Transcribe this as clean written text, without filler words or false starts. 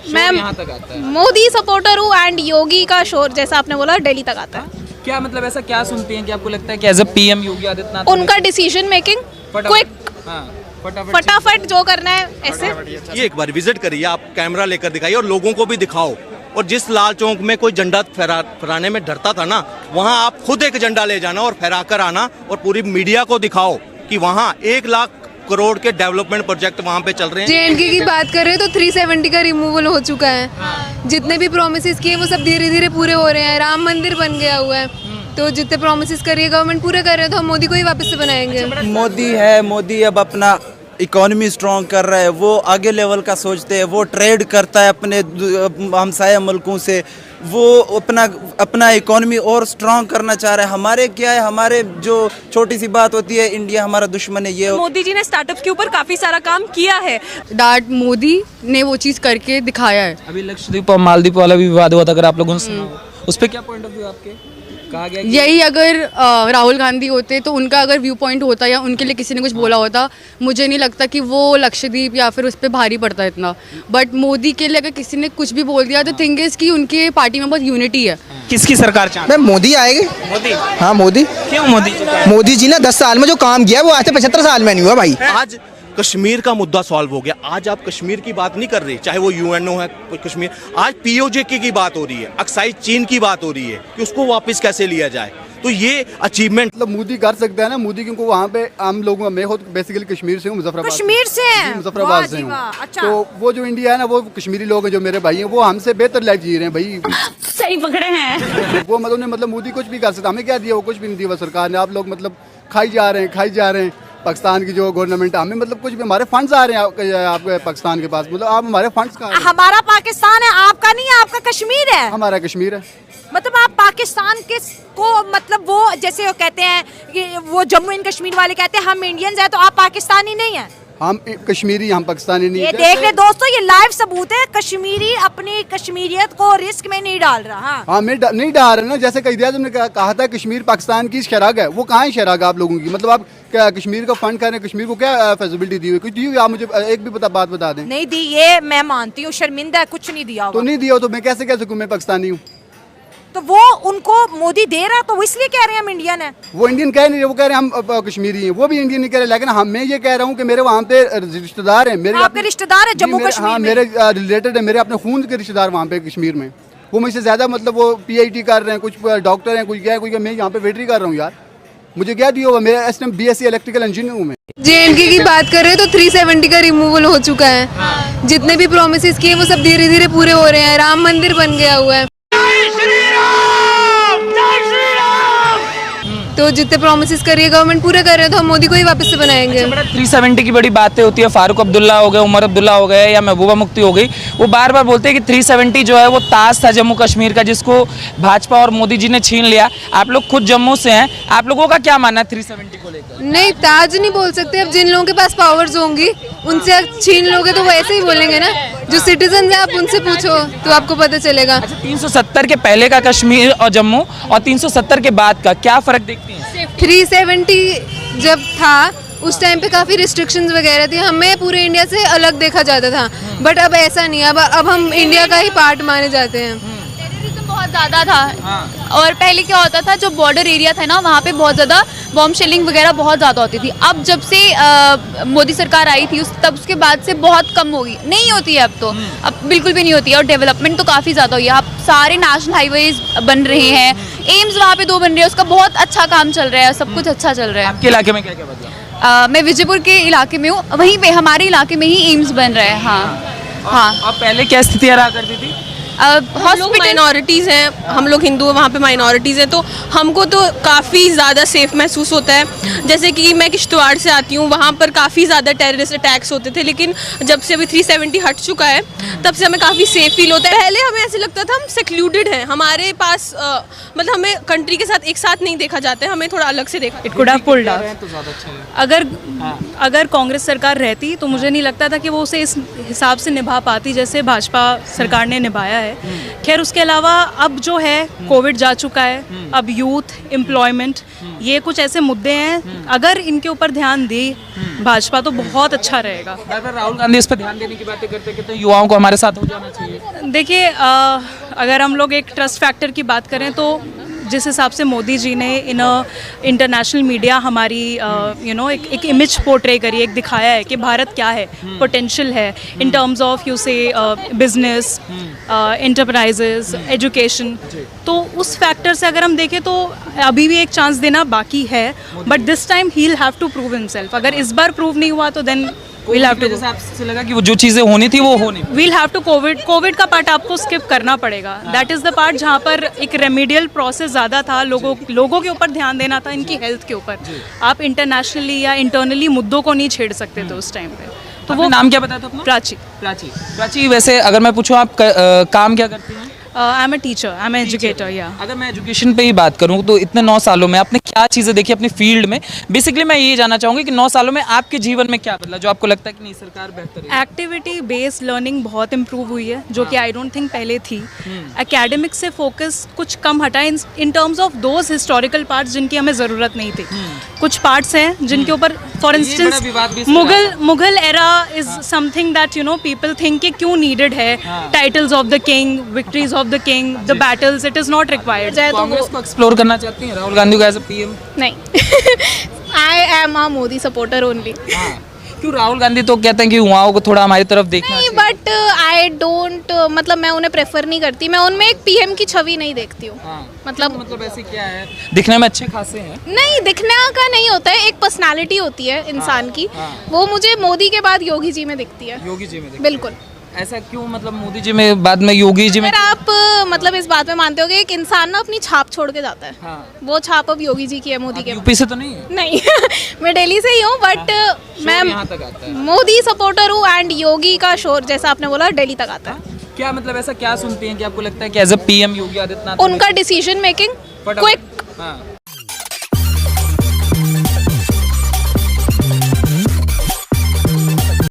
मैं यहाँ तक आता है। मोदी सपोर्टर हूँ एंड योगी का शोर जैसा आपने बोला दिल्ली तक आता है। क्या मतलब ऐसा क्या सुनती हैं कि आपको लगता है कि as a PM Yogi Adityanath उनका डिसीजन मेकिंग क्विक, फटाफट जो करना है ऐसे। ये एक बार विजिट करिए, आप कैमरा लेकर दिखाइए और लोगों को भी दिखाओ। और जिस लाल चौक में कोई झंडा फहराने में डरता था ना, वहाँ आप खुद एक झंडा ले जाना और फहरा कर आना और पूरी मीडिया को दिखाओ कि वहाँ 1 लाख करोड़ के डेवलपमेंट प्रोजेक्ट वहाँ पे चल रहे हैं। JNK की बात करें तो 370 का रिमूवल हो चुका है। जितने भी प्रोमिसेस किए वो सब धीरे धीरे पूरे हो रहे हैं। राम मंदिर बन गया हुआ है, तो जितने प्रोमिसेस करिए गवर्नमेंट पूरे कर रहे हैं, तो हम मोदी को ही वापस से बनाएंगे। मोदी अब अपना इकोनॉमी स्ट्रॉन्ग कर रहा है, वो आगे लेवल का सोचते हैं, वो ट्रेड करता है अपने हमसाया मुल्कों से, वो अपना इकोनॉमी और स्ट्रॉन्ग करना चाह रहा है। हमारे क्या है, हमारे जो छोटी सी बात होती है इंडिया हमारा दुश्मन है, ये मोदी जी ने स्टार्टअप के ऊपर काफी सारा काम किया है। डाट मोदी ने वो चीज़ करके दिखाया है। अभी लक्षद्वीप और मालदीप वाला भी विवाद हुआ था, अगर आप लोगों ने सुना हो, उस पर क्या पॉइंट ऑफ व्यू आपके? कहा गया यही अगर राहुल गांधी होते तो उनका अगर व्यू पॉइंट होता या उनके लिए किसी ने कुछ बोला होता, मुझे नहीं लगता कि वो लक्षद्वीप या फिर उस पर भारी पड़ता इतना। बट मोदी के लिए अगर किसी ने कुछ भी बोल दिया तो थिंग इज कि उनके पार्टी में बहुत यूनिटी है। किसकी सरकार चाहते? मोदी आएगी। मोदी? हाँ मोदी। क्यों मोदी? मोदी जी ने 10 साल में जो काम किया वो आज से 75 साल में नहीं हुआ भाई। आज कश्मीर का मुद्दा सॉल्व हो गया। आज आप कश्मीर की बात नहीं कर रहे, चाहे वो UNO है कश्मीर। आज POJK की बात हो रही है, अक्साई चीन की बात हो रही है कि उसको वापस कैसे लिया जाए। तो ये अचीवमेंट मतलब मोदी कर सकता है ना, मोदी क्योंकि वहाँ पे हम लोग, मैं खुद बेसिकली कश्मीर से हूँ, मुजफ्फराबाद से हूँ। अच्छा। तो वो जो इंडिया है ना, वो कश्मीरी लोग हैं जो मेरे भाई हैं, वो हमसे बेहतर लाइफ जी रहे हैं भाई। सही पकड़े हैं। वो मतलब मोदी कुछ भी कर सकता, हमें क्या दिया, वो कुछ भी नहीं दिया सरकार ने। आप लोग मतलब खाई जा रहे हैं पाकिस्तान की जो गवर्नमेंट, हमें मतलब कुछ भी, हमारे फंड्स आ रहे हैं आपके पाकिस्तान के पास, मतलब आप हमारे फंड्स कहाँ हैं? हमारा पाकिस्तान है, आपका नहीं है, आपका कश्मीर है। हमारा कश्मीर है। मतलब आप पाकिस्तान के को मतलब वो जैसे वो कहते हैं कि वो जम्मू एंड कश्मीर वाले कहते हैं हम इंडियंस हैं, तो आप पाकिस्तानी नहीं है। हम कश्मीरी, हम पाकिस्तानी नहीं। ये देख रहे दोस्तों, ये लाइव सबूत है, कश्मीरी अपनी कश्मीरियत को रिस्क में नहीं डाल रहा। हाँ मैं नहीं डाल रहा ना। जैसे क़ायद-ए-आज़म ने कहा था कश्मीर पाकिस्तान की शराग है, वो कहाँ है शराग आप लोगों की? मतलब आप क्या कश्मीर का फंड कर रहे हैं? कश्मीर को क्या फैसिलिटी दी हुई? कुछ दी हुई? आप मुझे एक भी बात बता दें। नहीं दी, ये मैं मानती हूँ, शर्मिंदा है, कुछ नहीं दिया। तो नहीं दिया तो मैं कैसे कह सकूँ मैं पाकिस्तानी हूँ? तो वो उनको मोदी दे रहा है, तो वो इसलिए कह रहे हैं हम इंडियन है। वो इंडियन कह नहीं रहे, वो कह रहे हैं हम कश्मीरी हैं। वो भी इंडियन नहीं कह रहे, लेकिन हम मैं ये कह रहा हूँ कि मेरे वहाँ पे रिश्तेदार हैं। मेरे आपके रिश्तेदार है जम्मू कश्मीर हाँ, में? मेरे रिलेटेड है, मेरे अपने खून के रिश्तेदार वहाँ पे कश्मीर में। वो मुझसे ज्यादा मतलब वो PhD कर रहे हैं, कुछ डॉक्टर हैं, कुछ क्या है, कुछ मैं यहाँ पे वेटरी कर रहा हूँ यार। मुझे क्या दिया हुआ? मेरा BSc इलेक्ट्रिकल इंजीनियर हूँ मैं। JNK की बात करें तो 370 का रिमूवल हो चुका है। जितने भी प्रोमिसेस किए वो सब धीरे धीरे पूरे हो रहे हैं। राम मंदिर बन गया हुआ है, तो जितने प्रोमिसेस करिए गवर्नमेंट पूरे कर रहे हैं, तो हम मोदी को ही वापस से बनाएंगे। 370 की बड़ी बातें होती है, फारूक अब्दुल्ला हो गए, उमर अब्दुल्ला हो गए या महबूबा मुफ्ती हो गई, वो बार बार बोलते हैं कि 370 जो है वो ताज था जम्मू कश्मीर का, जिसको भाजपा और मोदी जी ने छीन लिया। आप लोग खुद जम्मू से हैं, आप लोगों का क्या मानना है 370 को लेकर? नहीं, ताज नहीं बोल सकते। अब जिन लोगों के पास पावर्स होंगी उनसे आप छीन लोगे तो वो ऐसे ही बोलेंगे ना। जो सिटीजन है आप उनसे पूछो तो आपको पता चलेगा। 370 के पहले का कश्मीर और जम्मू और 370 के बाद का क्या फर्क देखती हैं? 370 जब था उस टाइम पे काफ़ी रिस्ट्रिक्शंस वगैरह थी, हमें पूरे इंडिया से अलग देखा जाता था। बट अब ऐसा नहीं है, अब हम इंडिया का ही पार्ट माने जाते हैं। टेररिज्म बहुत ज़्यादा था और पहले क्या होता था, जो बॉर्डर एरिया था ना, वहाँ पे बहुत ज़्यादा बॉम्ब शेलिंग वगैरह बहुत ज़्यादा होती थी। अब जब से मोदी सरकार आई थी तब उसके बाद से बहुत कम होगी, नहीं होती है अब तो, अब बिल्कुल भी नहीं होती है। और डेवलपमेंट तो काफ़ी ज़्यादा हुई है। अब सारे नेशनल हाईवेज बन रहे हैं, एम्स वहाँ पे 2 बन रहे हैं, उसका बहुत अच्छा काम चल रहा है, सब कुछ अच्छा चल रहा है। आपके इलाके में क्या क्या बदला? मैं विजयपुर के इलाके में हूँ, वहीं पे हमारे इलाके में ही एम्स बन रहा है। हाँ। अब पहले क्या स्थितियाँ रहा करती थी? हॉस्पिटल माइनॉरिटीज़ हैं, हम लोग हिंदू हैं, वहाँ पे माइनॉरिटीज़ हैं, तो हमको तो काफ़ी ज़्यादा सेफ़ महसूस होता है। जैसे कि मैं किश्तवाड़ से आती हूँ, वहाँ पर काफ़ी ज़्यादा टेररिस्ट अटैक्स होते थे, लेकिन जब से अभी 370 हट चुका है तब से हमें काफ़ी सेफ़ फील होता है। पहले हमें ऐसे लगता था हम सेक्लूडेड हैं, हमारे पास मतलब हमें कंट्री के साथ एक साथ नहीं देखा जाता है, हमें थोड़ा अलग से देखा। It could have pulled off. अगर कांग्रेस सरकार रहती तो मुझे नहीं लगता था कि वो उसे इस हिसाब से निभा पाती जैसे भाजपा सरकार ने निभाया है। है। खैर उसके अलावा अब जो है कोविड जा चुका है, अब यूथ एम्प्लॉयमेंट ये कुछ ऐसे मुद्दे हैं, अगर इनके ऊपर ध्यान दे भाजपा तो बहुत अच्छा रहेगा। बार-बार राहुल गांधी इस पर ध्यान देने की बातें करते हैं कि युवाओं को हमारे साथ हो जाना चाहिए। देखिए अगर हम लोग एक ट्रस्ट फैक्टर की बात करें तो जिस हिसाब से मोदी जी ने इन इंटरनेशनल मीडिया हमारी एक इमेज पोर्ट्रे करी, एक दिखाया है कि भारत क्या है, पोटेंशियल है इन टर्म्स ऑफ यू से बिजनेस, एंटरप्राइजेस, एजुकेशन, तो उस फैक्टर से अगर हम देखें तो अभी भी एक चांस देना बाकी है, but this time he will have to prove himself. अगर इस बार प्रूव नहीं हुआ तो देन we'll have to जैसे आपसे लगा कि वो जो चीज़ें होनी थी वो हो नहीं, we'll have to कोविड का पार्ट आपको स्किप करना पड़ेगा। दैट इज़ द पार्ट जहाँ पर एक रेमेडियल प्रोसेस ज़्यादा था, लोगों के ऊपर ध्यान देना था, इनकी हेल्थ के ऊपर। आप इंटरनेशनली या इंटरनली मुद्दों को नहीं छेड़ सकते थे उस टाइम पे। तो वो नाम क्या बताया था अपना? प्राची। वैसे अगर मैं पूछूं आप काम क्या करती हैं? आई am a teacher, I am educator. या अगर मैं एजुकेशन पे ही बात करूं तो इतने 9 सालों में आपने क्या चीज़ें देखी अपनी फील्ड में? बेसिकली मैं ये जानना चाहूँगी कि 9 सालों में आपके जीवन में क्या बदला जो आपको लगता है कि नहीं सरकार बेहतर है? एक्टिविटी बेस्ड लर्निंग बहुत इम्प्रूव हुई है, जो कि आई डोंट थिंक पहले थी। एकेडमिक से फोकस कुछ कम हटा in terms of those historical parts जिनकी हमें ज़रूरत नहीं थी। कुछ पार्ट्स हैं जिनके ऊपर for instance Mughal era is something that people think कि क्यों नीडेड है, titles of the king, victories of the king, the battles, it is not required. Congress को एक्सप्लोर करना चाहती हैं राहुल गांधी को एज अ पीएम? नहीं I am a Modi supporter only. क्यों राहुल गांधी तो कहते हैं कि युवाओं को थोड़ा हमारी तरफ देखना नहीं, बट आई डोंट, मतलब मैं उन्हें प्रेफर नहीं करती, मैं उनमें एक पीएम की छवि नहीं देखती हूँ। मतलब ऐसे क्या है, दिखने में अच्छे खासे हैं? नहीं, दिखने का नहीं होता है, एक पर्सनालिटी होती है इंसान की, वो मुझे मोदी के बाद योगी जी में दिखती है। योगी जी में बिल्कुल। ऐसा क्यों, मतलब मोदी जी में बाद में योगी जी में? अगर आप मतलब इस बात में मानते हो कि एक इंसान ना अपनी छाप छोड़ के जाता है, वो छाप अब योगी जी की है, मोदी के। यूपी से तो नहीं है? नहीं मैं दिल्ली से ही हूँ, बट मैं यहाँ तक आता है। मोदी सपोर्टर हूँ एंड योगी का शोर जैसा आपने बोला दिल्ली तक आता है। क्या मतलब ऐसा क्या सुनती हैं कि आपको लगता है कि as a PM Yogi Adityanath उनका डिसीजन मेकिंग क्विक,